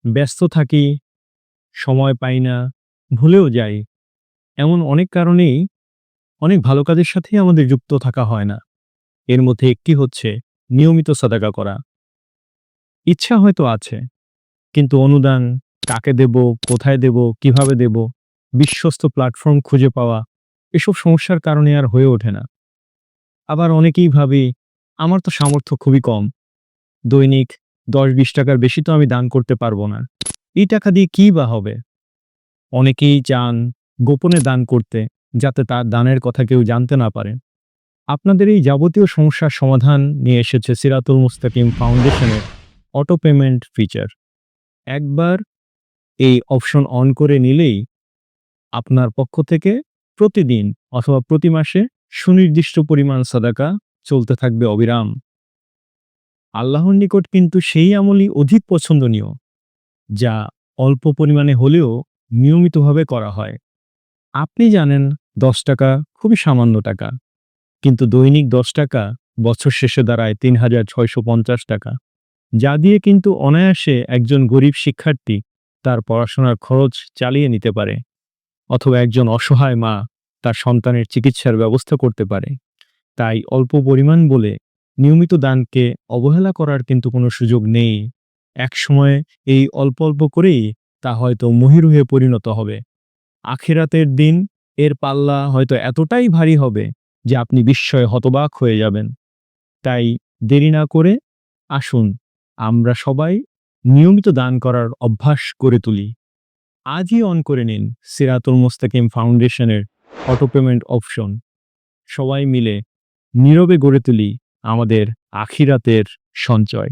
ব্যস্ত থাকি, সময় পাই না, ভুলেও যাই। এমন অনেক কারণেই অনেক ভালো কাজের সাথেই আমাদের যুক্ত থাকা হয় না। এর মধ্যে একটি হচ্ছে নিয়মিত সাদাকা করা। ইচ্ছা হয়তো আছে, কিন্তু অনুদান কাকে দেব, কোথায় দেব, কিভাবে দেব, বিশ্বস্ত প্ল্যাটফর্ম খুঁজে পাওয়া, এসব সমস্যার কারণে আর হয়ে ওঠে না। আবার অনেকেই ভাবি, আমার তো সামর্থ্য খুবই কম। দৈনিক ১০-২০ টাকার বেশি তো আমি দান করতে পারবো না। এই টাকা দিয়ে কি বা হবে? অনেকেই চান গোপনে দান করতে, যাতে তার দানের কথা কেউ জানতে না পারে। আপনাদের এই যাবতীয় সমস্যার সমাধান নিয়ে এসেছে সিরাতুল মুস্তাকিম ফাউন্ডেশনের অটো পেমেন্ট ফিচার। একবার এই অপশন অন করে নিলেই আপনার পক্ষ থেকে প্রতিদিন অথবা প্রতি মাসে সুনির্দিষ্ট পরিমাণ সাদাকা চলতে থাকবে অবিরাম। আল্লাহর নিকট কিন্তু সেই আমলই অধিক পছন্দনীয়, যা অল্প পরিমাণে হলেও নিয়মিতভাবে করা হয়। আপনি জানেন ১০ টাকা খুবই সামান্য টাকা, কিন্তু দৈনিক ১০ টাকা বছর শেষে দাঁড়ায় ৩,৬৫০ টাকা, যা দিয়ে কিন্তু অনায়াসে একজন গরিব শিক্ষার্থী তার পড়াশোনার খরচ চালিয়ে নিতে পারে, অথবা একজন অসহায় মা তার সন্তানের চিকিৎসার ব্যবস্থা করতে পারে। তাই অল্প পরিমাণ বলে নিয়মিত দানকে অবহেলা করার কিন্তু কোনো সুযোগ নেই। একসময় এই অল্প অল্প করেই তা হয়তো মহিরুহে পরিণত হবে। আখিরাতের দিন এর পাল্লা হয়তো এতটাই ভারী হবে যে আপনি বিস্ময়ে হতবাক হয়ে যাবেন। তাই দেরি না করে আসুন আমরা সবাই নিয়মিত দান করার অভ্যাস গড়ে তুলি। আজই অন করে নিন সিরাতুল মুস্তাকিম ফাউন্ডেশনের অটো পেমেন্ট অপশন। সবাই মিলে নীরবে গড়ে তুলি আমাদের আখিরাতের সঞ্চয়।